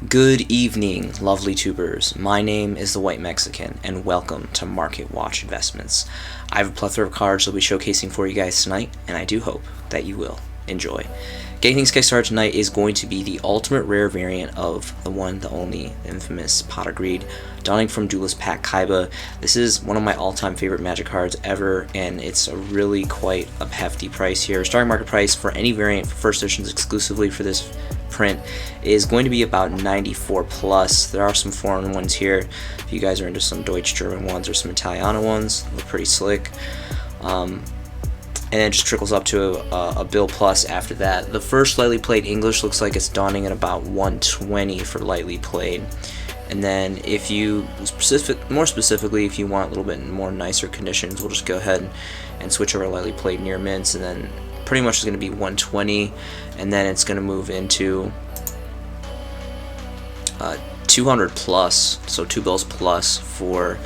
Good evening, lovely tubers. My name is the White Mexican, and welcome to Market Watch Investments. I have a plethora of cards I'll be showcasing for you guys tonight, and I do hope that you will enjoy. Getting things kickstarted tonight is going to be the ultimate rare variant of the one, the only, infamous Pot of Greed, dawning from Duelist Pack Kaiba. This is one of my all-time favorite Magic cards ever, and it's a really quite a hefty price here. Starting market price for any variant for first editions exclusively for this print is going to be about 94 plus. There are some foreign ones here. If you guys are into some Deutsch German ones or some Italiano ones, they're pretty slick. And then it just trickles up to a bill plus after that. The first lightly played English looks like it's dawning at about 120 for lightly played. And then if you, more specifically, if you want a little bit more nicer conditions, we'll just go ahead and switch over lightly played near mints, and then pretty much is going to be 120, and then it's going to move into 200 plus, so 2 bills plus for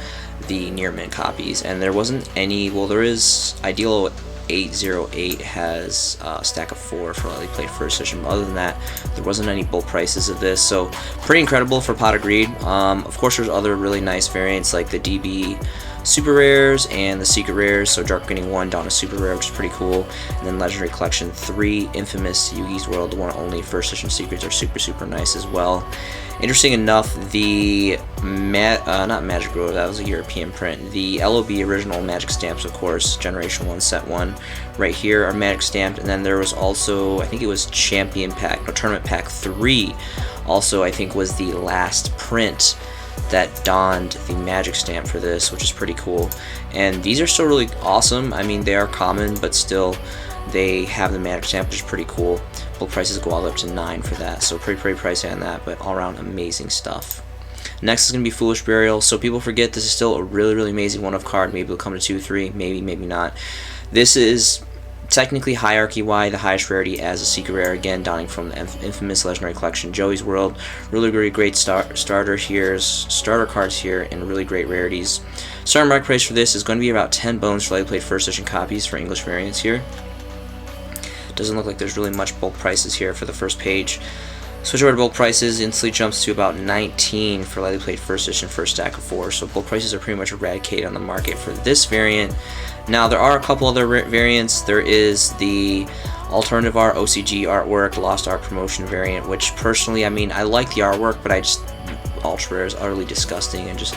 the near mint copies. And there wasn't any, well, there is Ideal 808 has a stack of 4 for lightly played first edition, but other than that there wasn't any bulk prices of this, so pretty incredible for Pot of Greed. Of course there's other really nice variants like the DB Super Rares and the Secret Rares, so Dark Beginning 1 down to Super Rare, which is pretty cool, and then Legendary Collection 3 Infamous Yugi's World, the one only first edition secrets are super nice as well. Interesting enough, the not Magic Grove, that was a European print, the LOB original Magic Stamps, of course, Generation 1 Set 1 right here are Magic Stamped, and then there was also, I think it was Champion Pack, no, Tournament Pack 3 also I think was the last print that donned the Magic Stamp for this, which is pretty cool. And these are still really awesome. I mean, they are common, but still they have the Magic Stamp, which is pretty cool. Both prices go all the way up to 9 for that, so pretty pricey on that, but all around amazing stuff. Next is going to be Foolish Burial. So people forget this is still a really amazing one of card. Maybe it'll come to 2-3, maybe not. This is technically hierarchy-wide the highest rarity as a secret rare, again donning from the infamous Legendary Collection Joey's World. Really great starter cards here, and really great rarities. Starting market price for this is going to be about 10 bones for lightly played first edition copies for English variants here. Doesn't look like there's really much bulk prices here for the first page. Switch over to bulk prices, instantly jumps to about 19 for lightly played first edition first stack of 4. So bulk prices are pretty much eradicated on the market for this variant. Now there are a couple other variants. There is the Alternative Art OCG artwork, Lost Art Promotion variant, which personally, I mean, I like the artwork, but I just, Ultra Rare is utterly disgusting and just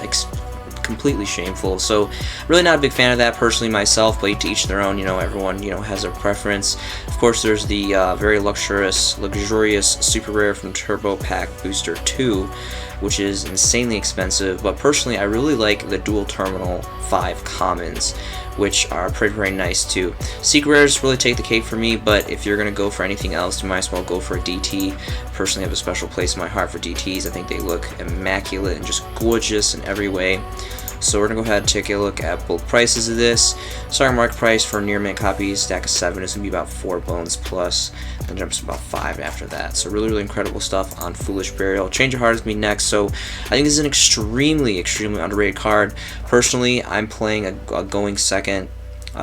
completely shameful, so really not a big fan of that personally myself, but to each their own, everyone has their preference. Of course there's the very luxurious super rare from Turbo Pack Booster 2, which is insanely expensive, but personally I really like the dual terminal 5 commons, which are pretty very nice too. Secret rares really take the cake for me, but if you're gonna go for anything else, you might as well go for a DT. Personally, I have a special place in my heart for DTs. I think they look immaculate and just gorgeous in every way. So we're gonna go ahead and take a look at both prices of this. Starting market price for near mint copies, stack of 7 is gonna be about 4 bones plus, then jumps to about 5 after that. So really incredible stuff on Foolish Burial. Change of Heart is gonna be next. So I think this is an extremely underrated card. Personally, I'm playing a going second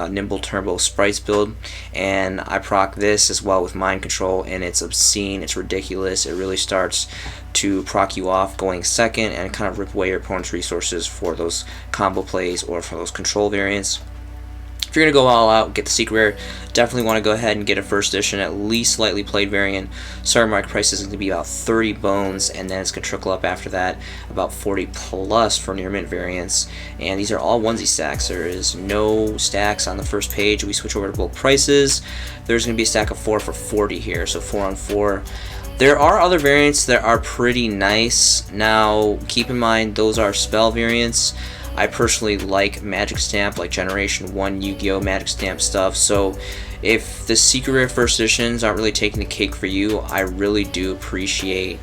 Nimble Turbo Sprites build, and I proc this as well with Mind Control, and it's obscene, it's ridiculous. It really starts to proc you off going second and kind of rip away your opponent's resources for those combo plays or for those control variants. If you're going to go all out, get the secret rare, definitely want to go ahead and get a first edition, at least slightly played variant. Starting market price is going to be about 30 bones, and then it's going to trickle up after that, about 40 plus for near mint variants. And these are all onesie stacks. There is no stacks on the first page. We switch over to bulk prices. There's going to be a stack of 4 for 40 here, so 4 on 4. There are other variants that are pretty nice. Now, keep in mind, those are spell variants. I personally like Magic Stamp, like Generation 1 Yu-Gi-Oh! Magic Stamp stuff, so if the Secret Rare First Editions aren't really taking the cake for you, I really do appreciate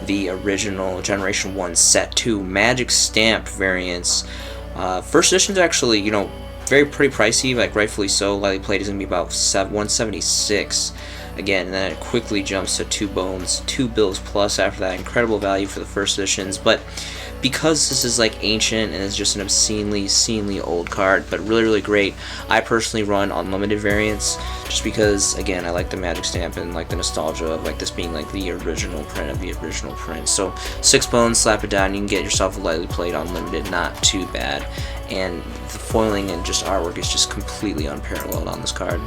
the original Generation 1 Set 2 Magic Stamped variants. First Editions are actually, pretty pricey, like rightfully so. Lightly played is going to be about 176 again, and then it quickly jumps to 2 bones, 2 bills plus after that. Incredible value for the first editions, but because this is like ancient and it's just an obscenely old card, but really great. I personally run unlimited variants just because, again, I like the magic stamp and like the nostalgia of like this being like the original print of the original print. So 6 bones, slap it down, you can get yourself a lightly played unlimited, not too bad. And the foiling and just artwork is just completely unparalleled on this card.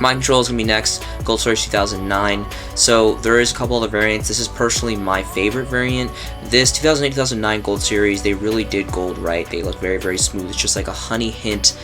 Mind Control is going to be next, Gold Series 2009. So there is a couple other variants. This is personally my favorite variant. This 2008-2009 Gold Series, they really did gold right. They look very smooth. It's just like a honey hint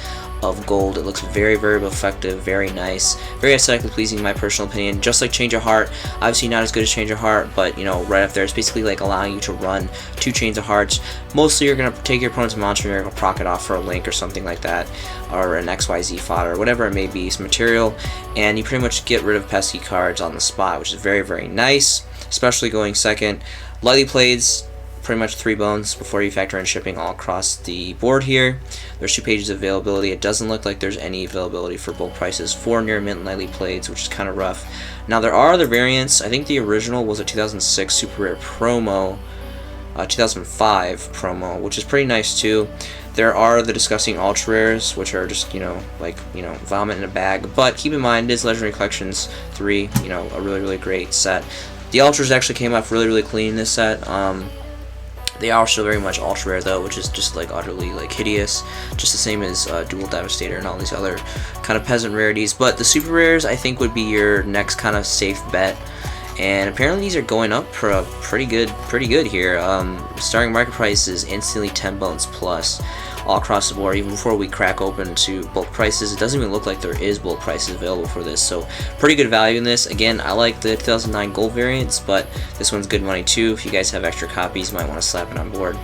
of gold. It looks very effective, very nice, very aesthetically pleasing in my personal opinion. Just like Change of Heart, obviously not as good as Change of Heart, but you know, right up there. It's basically like allowing you to run 2 Chains of Hearts. Mostly you're going to take your opponent's monster and you're going to proc it off for a link or something like that, or an XYZ fodder, or whatever it may be, some material, and you pretty much get rid of pesky cards on the spot, which is very nice, especially going second. Lightly Playeds, pretty much 3 bones before you factor in shipping all across the board here. There's 2 pages of availability. It doesn't look like there's any availability for bulk prices for near mint lightly playeds, which is kind of rough. Now there are other variants. I think the original was a 2006 super rare promo, 2005 promo, which is pretty nice too. There are the disgusting ultra rares, which are just, vomit in a bag. But keep in mind, it is Legendary Collections 3, a really great set. The ultras actually came off really clean in this set. They are still very much ultra rare though, which is just like utterly like hideous, just the same as Dual Devastator and all these other kind of peasant rarities. But the super rares I think would be your next kind of safe bet, and apparently these are going up for a pretty good here. Starting market price is instantly 10 bones plus all across the board. Even before we crack open to bulk prices, it doesn't even look like there is bulk prices available for this, so pretty good value in this. Again, I like the 2009 gold variants, but this one's good money too. If you guys have extra copies, you might want to slap it on board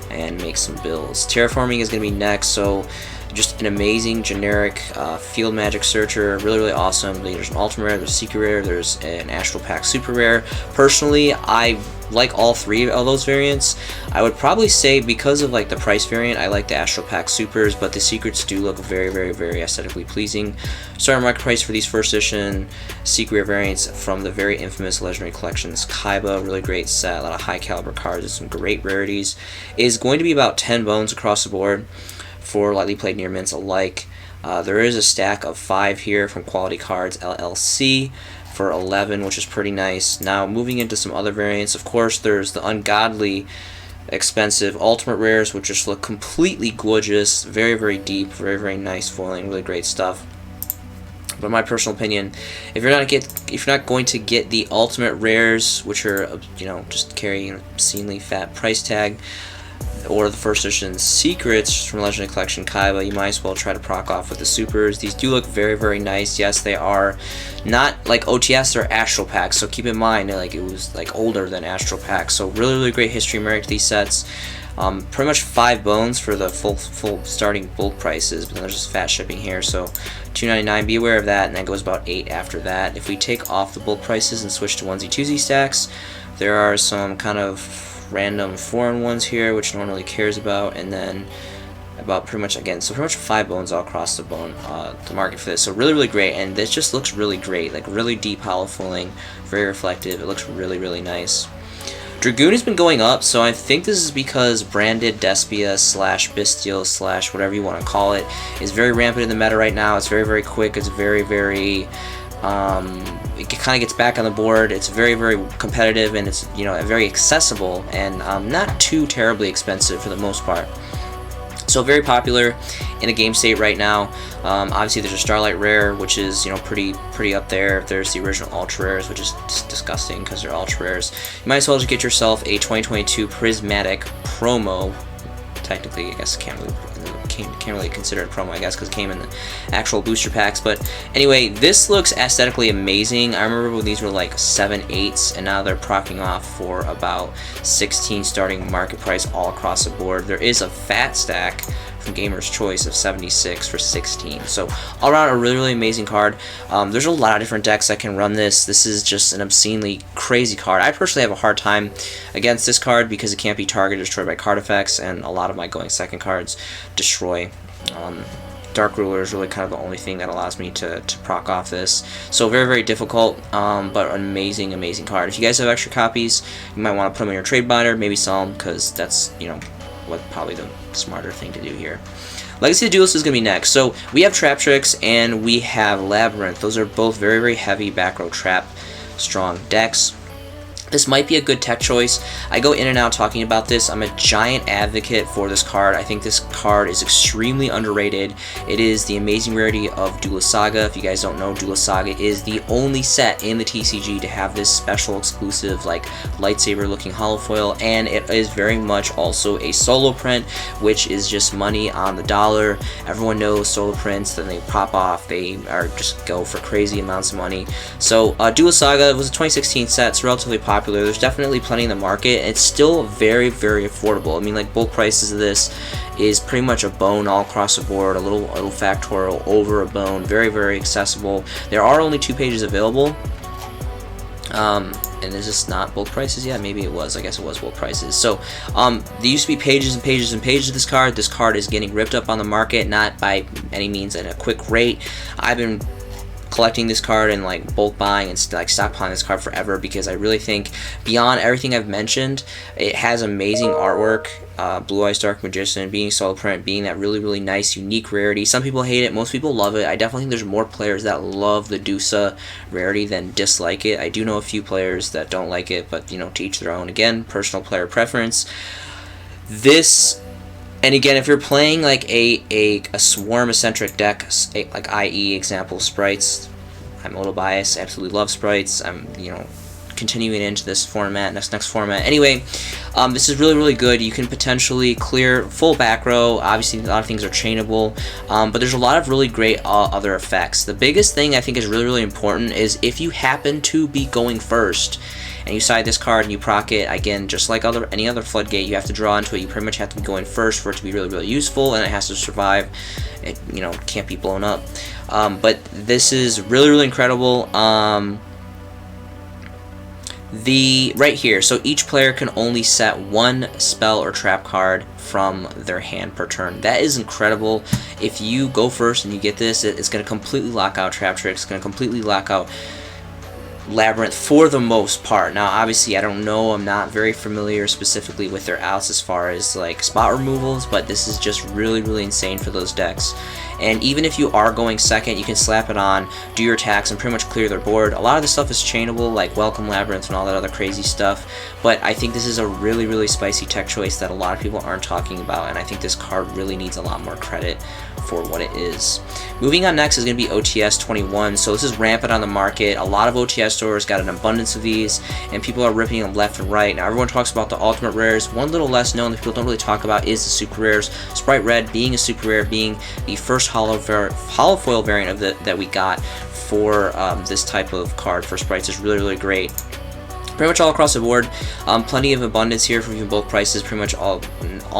and make some bills. Terraforming is going to be next, so just an amazing generic field magic searcher, really awesome. There's an ultimate rare, there's a secret rare, there's an astral pack super rare. Personally, I like all 3 of those variants. I would probably say, because of like the price variant, I like the astral pack supers, but the secrets do look very aesthetically pleasing. Starting market price for these first edition secret rare variants from the very infamous Legendary Collections Kaiba, really great set, a lot of high caliber cards and some great rarities, is going to be about 10 bones across the board for lightly played near mints alike. There is a stack of 5 here from Quality Cards LLC for 11, which is pretty nice. Now moving into some other variants, of course there's the ungodly expensive ultimate rares, which just look completely gorgeous, very deep, very nice foiling, really great stuff. But in my personal opinion, if you're not going to get the ultimate rares, which are just carrying an obscenely fat price tag, or the first edition secrets from Legendary Collection Kaiba, you might as well try to proc off with the supers. These do look very nice. Yes, they are not like OTS, they're astral packs, so keep in mind like it was like older than astral packs. So really great history merit to these sets. Pretty much 5 bones for the full starting bulk prices, but then there's just fat shipping here, so $2.99. Be aware of that, and that goes about 8 after that. If we take off the bulk prices and switch to 1Z2Z stacks, there are some kind of random foreign ones here, which no one really cares about, and then about pretty much 5 bones all across the market for this. So really great, and this just looks really great, like really deep hollow foiling, very reflective. It looks really nice. Dragoon has been going up, so I think this is because branded Despia / Bestial / whatever you want to call it is very rampant in the meta right now. It's very quick. It's very it kind of gets back on the board. It's very competitive, and it's very accessible and not too terribly expensive for the most part. So very popular in a game state right now. Obviously there's a Starlight Rare, which is pretty up there. There's the original Ultra Rares, which is just disgusting because they're Ultra Rares. You might as well just get yourself a 2022 Prismatic promo. Technically, I guess can't really consider it a promo, I guess, because it came in the actual booster packs. But anyway, this looks aesthetically amazing. I remember when these were like 7/8s, and now they're procking off for about 16 starting market price all across the board. There is a fat stack from Gamer's Choice of 76 for 16. So all around a really amazing card. There's a lot of different decks that can run this. This is just an obscenely crazy card. I personally have a hard time against this card because it can't be targeted or destroyed by card effects, and a lot of my going second cards destroy Dark Ruler is really kind of the only thing that allows me to proc off this. So very, very difficult, but an amazing, amazing card. If you guys have extra copies, you might want to put them in your trade binder, maybe sell them, because that's, you know, what probably the smarter thing to do here. Legacy of the Duelist is going to be next. So we have Trap Tricks and we have Labyrinth. Those are both very, very heavy back row trap strong decks. This might be a good tech choice. I go in and out talking about this. I'm a giant advocate for this card. I think this card is extremely underrated. It is the amazing rarity of Duelist Saga. If you guys don't know, Duelist Saga is the only set in the TCG to have this special exclusive like lightsaber looking holofoil, and it is very much also a solo print, which is just money on the dollar. Everyone knows solo prints, then they pop off. They are just go for crazy amounts of money. So Duelist Saga was a 2016 set. It's relatively popular. There's definitely plenty in the market. It's still very, very affordable. I mean, like, bulk prices of this is pretty much a bone all across the board, a little factorial over a bone, very, very accessible. There are only 2 pages available. And is this not bulk prices? Yeah, maybe it was. I guess it was bulk prices. So there used to be pages and pages and pages of this card. This card is getting ripped up on the market, not by any means at a quick rate. I've been collecting this card and like bulk buying and like stockpiling this card forever, because I really think beyond everything I've mentioned, it has amazing artwork. Blue Eyes Dark Magician being solo print, being that really, really nice unique rarity. Some people hate it, most people love it. I definitely think there's more players that love the Dusa rarity than dislike it. I do know a few players that don't like it, but you know, to each their own. Again, personal player preference. This, and again, if you're playing like a swarm-eccentric deck, like i.e. example Sprites, I'm a little biased, I absolutely love Sprites, I'm, you know, continuing into this format, next format. Anyway, this is really, really good. You can potentially clear full back row. Obviously, a lot of things are chainable, but there's a lot of really great other effects. The biggest thing I think is really, really important is if you happen to be going first, and you side this card and you proc it, again, just like any other floodgate, you have to draw into it. You pretty much have to be going first for it to be really, really useful, and it has to survive. It, you know, can't be blown up. But this is really, really incredible. Right here, so each player can only set 1 spell or trap card from their hand per turn. That is incredible. If you go first and you get this, it's going to completely lock out Trap Tricks. It's going to completely lock out Labyrinth for the most part. Now obviously I don't know, I'm not very familiar specifically with their outs as far as like spot removals, but this is just really, really insane for those decks. And even if you are going second, you can slap it on, do your attacks, and pretty much clear their board. A lot of this stuff is chainable, like Welcome Labyrinth and all that other crazy stuff, but I think this is a really, really spicy tech choice that a lot of people aren't talking about, and I think this card really needs a lot more credit for what it is. Moving on next is going to be OTS 21. So this is rampant on the market. A lot of OTS stores got an abundance of these, and people are ripping them left and right. Now everyone talks about the ultimate rares. One little less known that people don't really talk about is the super rares. Sprite Red being a super rare, being the first holofoil variant of that we got for this type of card for Sprites is really, really great. Pretty much all across the board, plenty of abundance here for even bulk prices. Pretty much all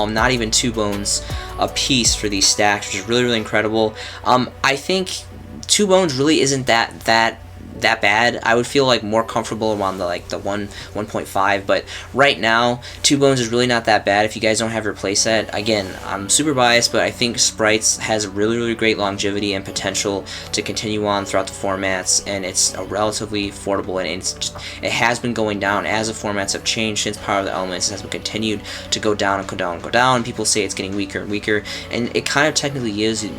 not even 2 bones a piece for these stacks, which is really, really incredible. I think 2 bones really isn't that bad. I would feel like more comfortable around the 1.5, but right now 2 bones is really not that bad if you guys don't have your playset. Again, I'm super biased, but I think Sprites has really, really great longevity and potential to continue on throughout the formats, and it's a relatively affordable, and it has been going down as the formats have changed since Power of the Elements. It has been continued to go down and go down and go down. People say it's getting weaker and weaker, and it kind of technically is.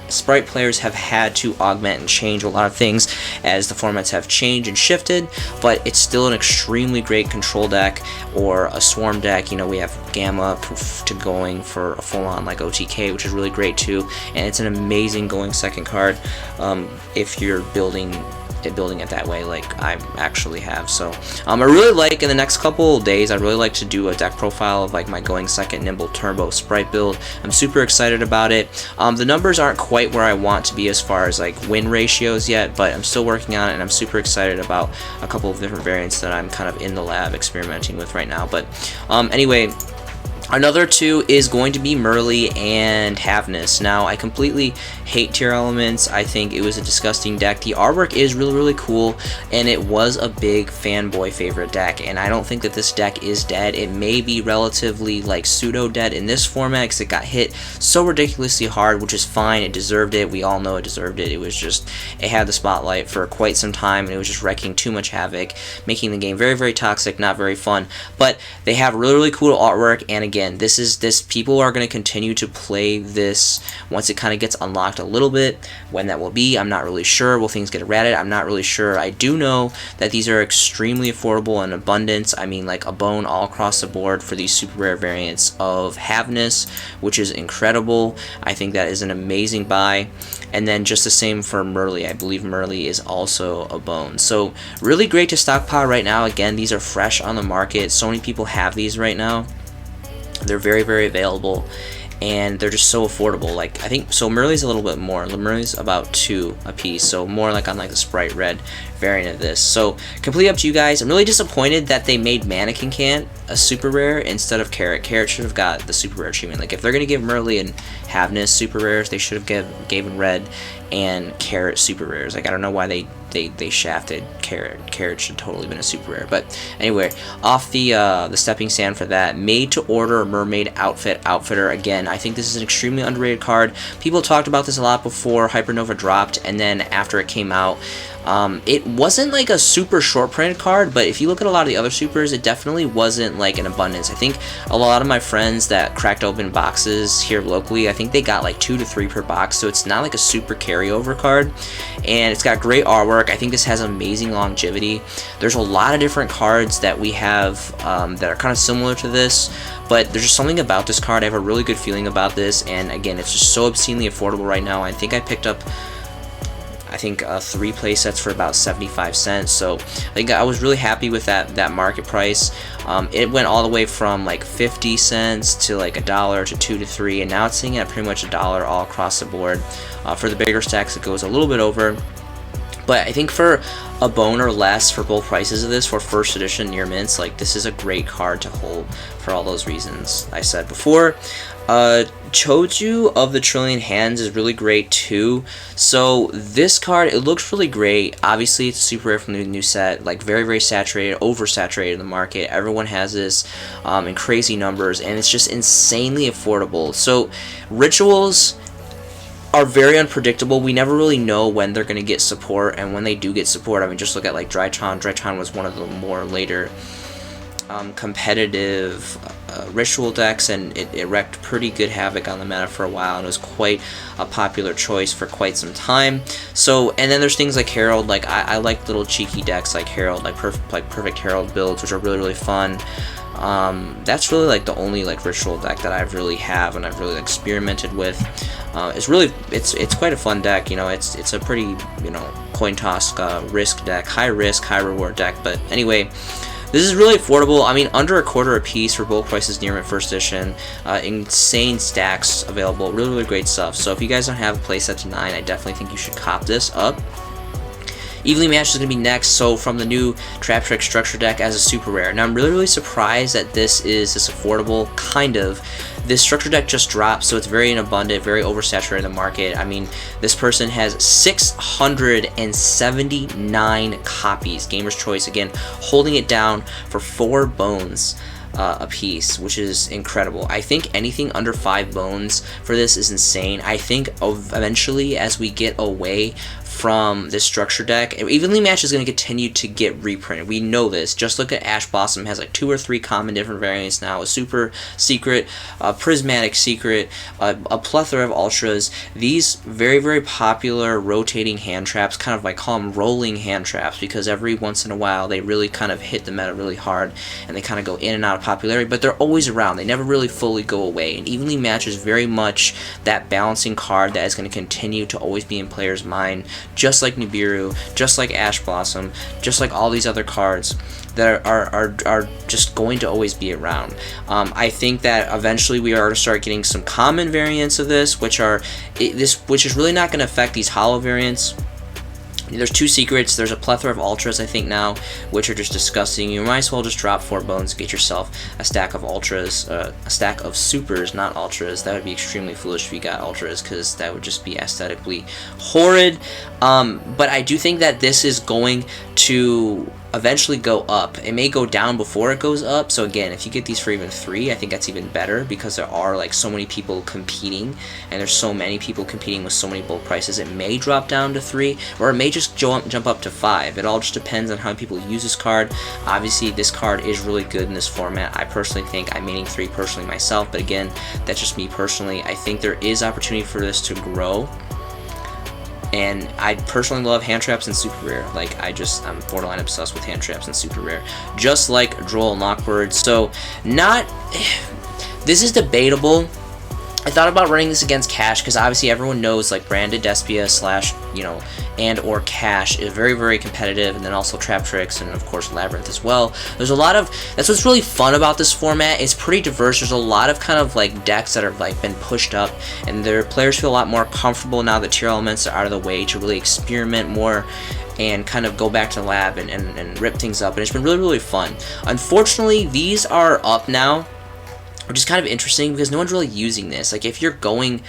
Sprite players have had to augment and change a lot of things as the formats have changed and shifted, but it's still an extremely great control deck or a swarm deck. You know, we have Gamma to going for a full-on like OTK, which is really great too, and it's an amazing going second card if you're building it that way like I actually have. So I really like, in the next couple of days, I'd really like to do a deck profile of like my going second Nimble Turbo Sprite build. I'm super excited about it. The numbers aren't quite where I want to be as far as like win ratios yet, but I'm still working on it, and I'm super excited about a couple of different variants that I'm kind of in the lab experimenting with right now. But anyway, Another two is going to be Merly and Havness. Now, I completely hate Tier Elements. I think it was a disgusting deck. The artwork is really, really cool, and it was a big fanboy favorite deck, and I don't think that this deck is dead. It may be relatively, like, pseudo-dead in this format, because it got hit so ridiculously hard, which is fine. It deserved it. We all know it deserved it. It was just, it had the spotlight for quite some time, and it was just wreaking too much havoc, making the game very, very toxic, not very fun. But they have really, really cool artwork, and again, people are going to continue to play this once it kind of gets unlocked a little bit. When that will be, I'm not really sure. Will things get errated? I'm not really sure. I do know that these are extremely affordable in abundance. I mean, like a bone all across the board for these super rare variants of Havness, which is incredible. I think that is an amazing buy. And then just the same for Merly. I believe Merly is also a bone. So really great to stockpile right now. Again, these are fresh on the market. So many people have these right now. They're very, very available, and they're just so affordable. Like, I think, so Merly's a little bit more. Merly's about 2 a piece, so more like on like the Sprite Red variant of this. So completely up to you guys. I'm really disappointed that they made Mannequin Can't a super rare instead of Carrot. Carrot should have got the super rare treatment. Like, if they're gonna give Merly and Havness super rares, they should have given Red and Carrot super rares. Like, I don't know why they shafted Carrot. Carrot should totally been a super rare. But anyway, off the stepping stand for that, made to order Mermaid Outfitter. Again, I think this is an extremely underrated card. People talked about this a lot before Hypernova dropped, and then after it came out, it wasn't like a super short printed card, but if you look at a lot of the other supers, it definitely wasn't like an abundance. I think a lot of my friends that cracked open boxes here locally, I think they got like 2 to 3 per box, so it's not like a super carryover card, and it's got great artwork. I think this has amazing longevity. There's a lot of different cards that we have that are kind of similar to this, but there's just something about this card. I have a really good feeling about this, and again, it's just so obscenely affordable right now. I think I picked up 3 play sets for about 75 cents, so I think I was really happy with that market price. It went all the way from like 50 cents to like $1 to 2 to 3, and now it's sitting at pretty much $1 all across the board. For the bigger stacks, it goes a little bit over. But I think for a bone or less for both prices of this for first edition near mints, like, this is a great card to hold for all those reasons I said before. Choju of the Trillion Hands is really great too. So this card, it looks really great. Obviously, it's super rare from the new set, like very, very saturated, oversaturated in the market. Everyone has this in crazy numbers, and it's just insanely affordable. So rituals are very unpredictable. We never really know when they're going to get support, and when they do get support, I mean, just look at like Drytron. Drytron was one of the more later competitive ritual decks, and it wreaked pretty good havoc on the meta for a while, and it was quite a popular choice for quite some time. So, and then there's things like Herald. Like, I like little cheeky decks like Herald, like perfect Herald builds, which are really, really fun. That's really like the only like ritual deck that I've really have and I've really experimented with. It's quite a fun deck. You know, it's a pretty, you know, coin toss risk deck, high risk, high reward deck. But anyway, this is really affordable. I mean, under $1 a piece for bulk prices near mint first edition. Insane stacks available. Really, really great stuff. So if you guys don't have a playset to 9, I definitely think you should cop this up. Evenly Matched is going to be next, so from the new Trap Trick Structure deck as a super rare. Now, I'm really, really surprised that this is this affordable, kind of. This structure deck just dropped, so it's very inabundant, very oversaturated in the market. I mean, this person has 679 copies. Gamer's Choice, again, holding it down for 4 bones a piece, which is incredible. I think anything under 5 bones for this is insane. I think eventually, as we get away from this structure deck, Evenly Matched is going to continue to get reprinted. We know this. Just look at Ash Blossom, has like 2 or 3 common different variants now. A super secret, a prismatic secret, a plethora of ultras. These very, very popular rotating hand traps, kind of, I call them rolling hand traps, because every once in a while they really kind of hit the meta really hard, and they kind of go in and out of popularity, but they're always around. They never really fully go away, and Evenly Matched is very much that balancing card that is going to continue to always be in players' mind, just like Nibiru, just like Ash Blossom, just like all these other cards that are just going to always be around. I think that eventually we are going to start getting some common variants of this, which is really not going to affect these hollow variants. There's 2 secrets. There's a plethora of ultras, I think, now, which are just disgusting. You might as well just drop 4 bones and get yourself a stack of ultras, a stack of supers, not ultras. That would be extremely foolish if you got ultras, because that would just be aesthetically horrid. But I do think that this is going to eventually go up. It may go down before it goes up, so again, if you get these for even 3, I think that's even better, because there are like so many people competing, and there's so many people competing with so many bulk prices. It may drop down to 3, or it may just jump up to 5. It all just depends on how people use this card. Obviously, this card is really good in this format. I personally think I'm maining 3 personally myself, but again, that's just me personally. I think there is opportunity for this to grow. And I personally love hand traps and super rare. Like, I'm borderline obsessed with hand traps and super rare. Just like Droll and Lockbird. So, this is debatable. I thought about running this against Cash, because obviously everyone knows, like, Branded Despia / and or Cash is very, very competitive, and then also Trap Tricks, and of course Labyrinth as well. There's a lot of, that's what's really fun about this format. It's pretty diverse. There's a lot of kind of like decks that are like been pushed up, and their players feel a lot more comfortable now that tier elements are out of the way to really experiment more and kind of go back to the lab and rip things up, and it's been really, really fun. Unfortunately, these are up now, which is kind of interesting because no one's really using this. Like, if you're going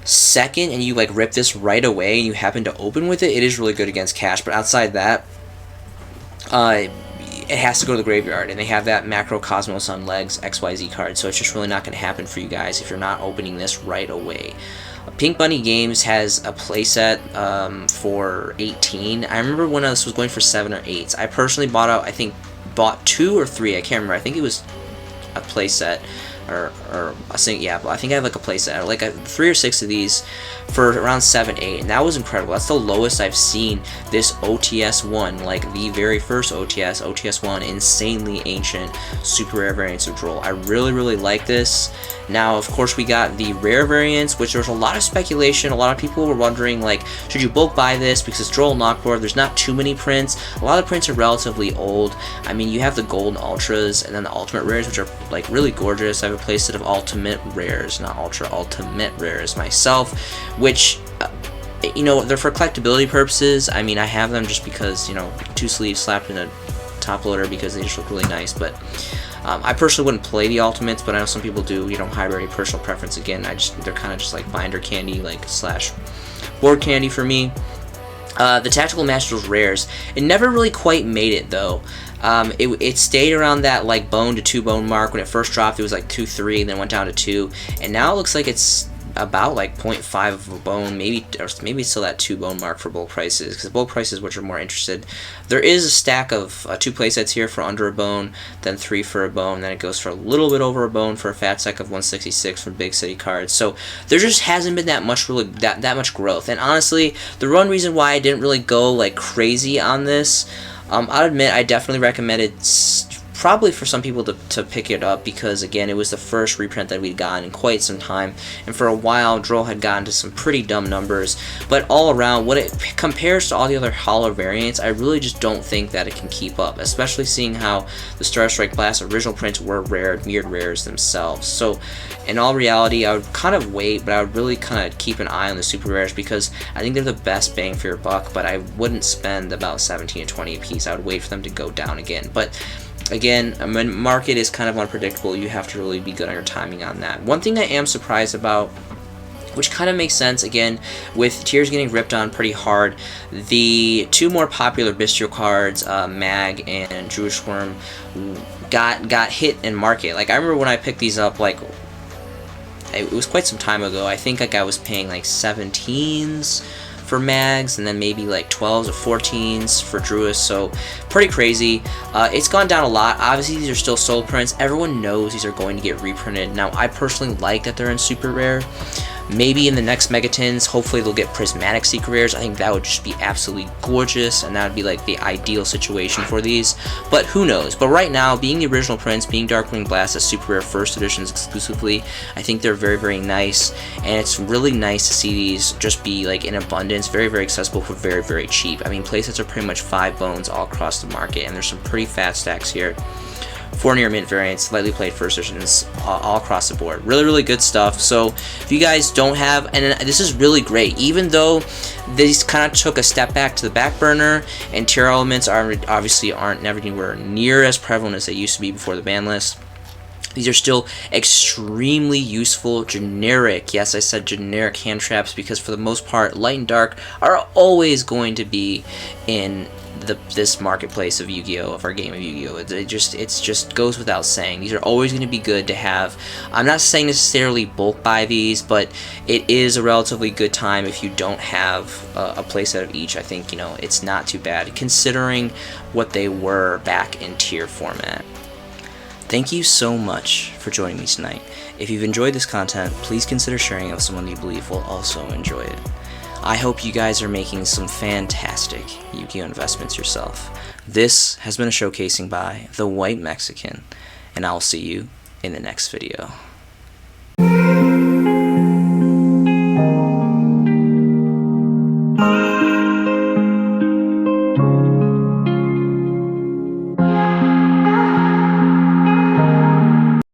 second and you like rip this right away and you happen to open with it, it is really good against Cash. But outside that, it has to go to the graveyard, and they have that Macro Cosmos on legs XYZ card, so it's just really not going to happen for you guys if you're not opening this right away. Pink Bunny Games has a playset for 18. I remember when this was going for 7 or 8. I personally bought 2 or 3. I can't remember. I think it was a playset, or I think, yeah, but I think I have like a playset, like 3 or 6 of these for around 7, 8, and that was incredible. That's the lowest I've seen this OTS1, like the very first OTS1, insanely ancient, super rare variants of Droll. I really, really like this. Now, of course, we got the rare variants, which there's a lot of speculation. A lot of people were wondering, like, should you bulk buy this because it's Droll and Lockboard? There's not too many prints. A lot of the prints are relatively old. I mean, you have the golden ultras and then the ultimate rares, which are like really gorgeous. I have a playset of ultimate rares, not ultra, ultimate rares myself, which they're for collectability purposes. I mean, I have them just because 2 sleeves slapped in a top loader because they just look really nice, but I personally wouldn't play the ultimates, but I know some people do. Hybrid personal preference. Again, they're kind of just like binder candy, like / board candy for me. The Tactical Masters rares, it never really quite made it though. It stayed around that like bone to 2 bone mark. When it first dropped, it was like 2-3, and then went down to 2, and now it looks like it's about like 0.5 of a bone, maybe still that 2 bone mark for bulk prices, because bulk prices, which are more interested. There is a stack of 2 playsets here for under a bone, then 3 for a bone, then it goes for a little bit over a bone for a fat stack of 166 from Big City cards. So there just hasn't been that much that much growth. And honestly, the one reason why I didn't really go like crazy on this, I'll admit I definitely recommend it probably for some people to pick it up, because again, it was the first reprint that we'd gotten in quite some time, and for a while Droll had gotten to some pretty dumb numbers. But all around, what it compares to all the other hollow variants, I really just don't think that it can keep up, especially seeing how the Star Strike Blast original prints were mirrored rares themselves. So in all reality, I would kind of wait, but I would really kind of keep an eye on the super rares, because I think they're the best bang for your buck, but I wouldn't spend about 17 to 20 a piece. I would wait for them to go down again. But again, market is kind of unpredictable. You have to really be good on your timing on that. One thing I am surprised about, which kind of makes sense, again, with tiers getting ripped on pretty hard, the 2 more popular bistro cards, Mag and Jewish Worm, got hit in market. Like, I remember when I picked these up, like, it was quite some time ago. I think like I was paying like 17s for Mags, and then maybe like 12s or 14s for Druis, so pretty crazy. It's gone down a lot. Obviously, these are still soul prints. Everyone knows these are going to get reprinted. Now, I personally like that they're in super rare. Maybe in the next Megatins, hopefully they'll get prismatic secret rares. I think that would just be absolutely gorgeous, and that would be like the ideal situation for these. But who knows? But right now, being the original prints, being Darkwing Blast as super rare first editions exclusively, I think they're very, very nice, and it's really nice to see these just be like in abundance, very, very accessible for very, very cheap. I mean, playsets are pretty much 5 bones all across the market, and there's some pretty fat stacks here 4 near mint variants, lightly played first editions, all across the board. Really good stuff. So if you guys don't have, and this is really great, even though these kind of took a step back to the back burner, and tier elements obviously aren't anywhere near as prevalent as they used to be before the ban list. These are still extremely useful generic, yes I said generic hand traps, because for the most part light and dark are always going to be in this marketplace of Yu-Gi-Oh, of our game of Yu-Gi-Oh. It just goes without saying. These are always going to be good to have. I'm not saying necessarily bulk buy these, but it is a relatively good time if you don't have a playset of each. I think, you know, it's not too bad considering what they were back in tier format. Thank you so much for joining me tonight. If you've enjoyed this content, please consider sharing it with someone you believe will also enjoy it. I hope you guys are making some fantastic Yu-Gi-Oh investments yourself. This has been a showcasing by The White Mexican, and I'll see you in the next video.